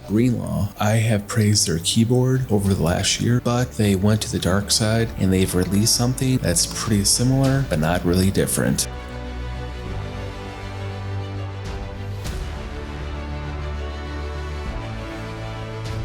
GreenLaw. I have praised their keyboard over the last year, but they went to the dark side and they've released something that's pretty similar, but not really different.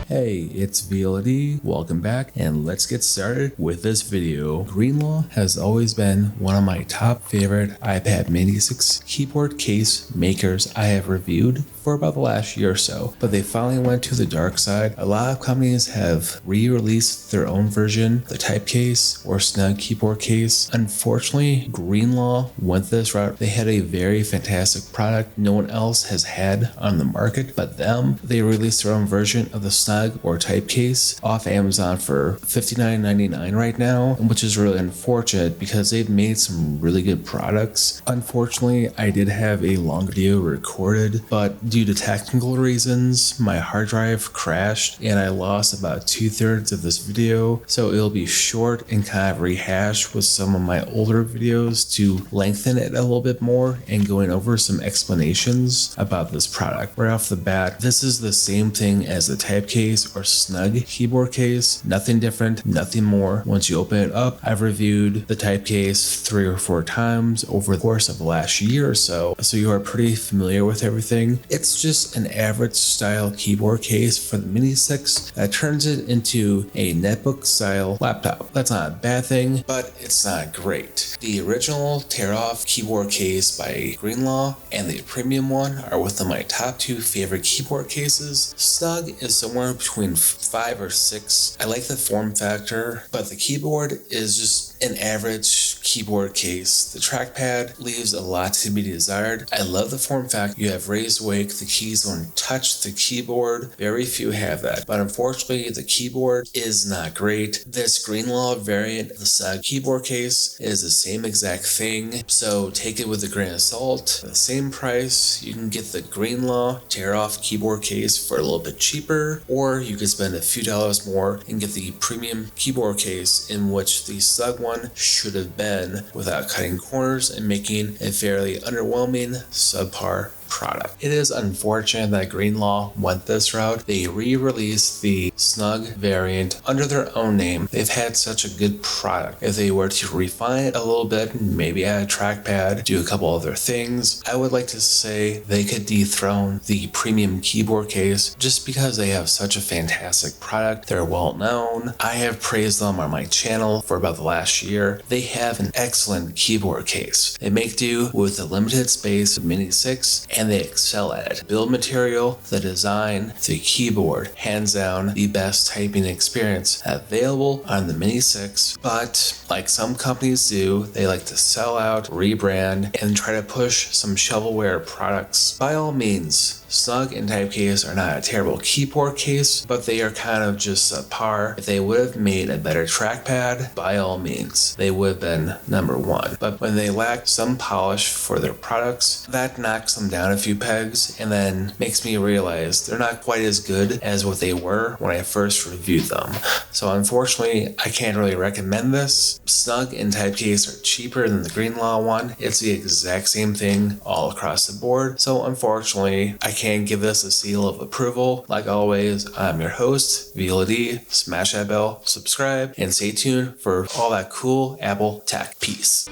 Hey, it's VLD, welcome back, and let's get started with this video. GreenLaw has always been one of my top favorite iPad mini 6 keyboard case makers I have reviewed for about the last year or so, but they finally went to the dark side. A lot of companies have re-released their own version, the type case or snug keyboard case. Unfortunately, GreenLaw went this route. They had a very fantastic product no one else has had on the market but them. They released their own version of the snug or type case off Amazon for $59.99 right now, which is really unfortunate because they've made some really good products. Unfortunately, I did have a long video recorded, but due to technical reasons, my hard drive crashed and I lost about 2/3 of this video, so it'll be short and kind of rehashed with some of my older videos to lengthen it a little bit more and going over some explanations about this product. Right off the bat, this is the same thing as the type case or snug keyboard case, nothing different, nothing more. Once you open it up, I've reviewed the type case 3 or 4 times over the course of the last year or so you are pretty familiar with everything. It's just an average style keyboard case for the Mini 6 that turns it into a netbook style laptop. That's not a bad thing, but it's not great. The original tear-off keyboard case by GreenLaw and the premium one are within my top 2 favorite keyboard cases. Snug is somewhere between 5 or 6. I like the form factor, but the keyboard is just an average keyboard case. The trackpad leaves a lot to be desired. I love the form factor. You have raised wake, the keys don't touch the keyboard. Very few have that, but unfortunately the keyboard is not great. This GreenLaw variant of the snug keyboard case is the same exact thing, so take it with a grain of salt. For the same price, you can get the GreenLaw tear-off keyboard case for a little bit cheaper, or you could spend a few dollars more and get the premium keyboard case in which the snug one should have been, without cutting corners and making a fairly underwhelming subpar product. It is unfortunate that GreenLaw went this route. They re-released the snug variant under their own name. They've had such a good product. If they were to refine it a little bit, maybe add a trackpad, do a couple other things, I would like to say they could dethrone the premium keyboard case just because they have such a fantastic product. They're well known. I have praised them on my channel for about the last year. They have an excellent keyboard case. They make do with the limited space of Mini 6 and they excel at it. Build material, the design, the keyboard, hands down the best typing experience available on the Mini 6, but like some companies do, they like to sell out, rebrand, and try to push some shovelware products. By all means, snug and type case are not a terrible keyboard case, but they are kind of just subpar. If they would have made a better trackpad, by all means, they would have been number 1. But when they lack some polish for their products, that knocks them down a few pegs and then makes me realize they're not quite as good as what they were when I first reviewed them. So unfortunately, I can't really recommend this. Snug and type case are cheaper than the GreenLaw one. It's the exact same thing all across the board. So unfortunately, I can't give this a seal of approval. Like always, I'm your host, VLD. Smash that bell, subscribe, and stay tuned for all that cool Apple tech. Peace.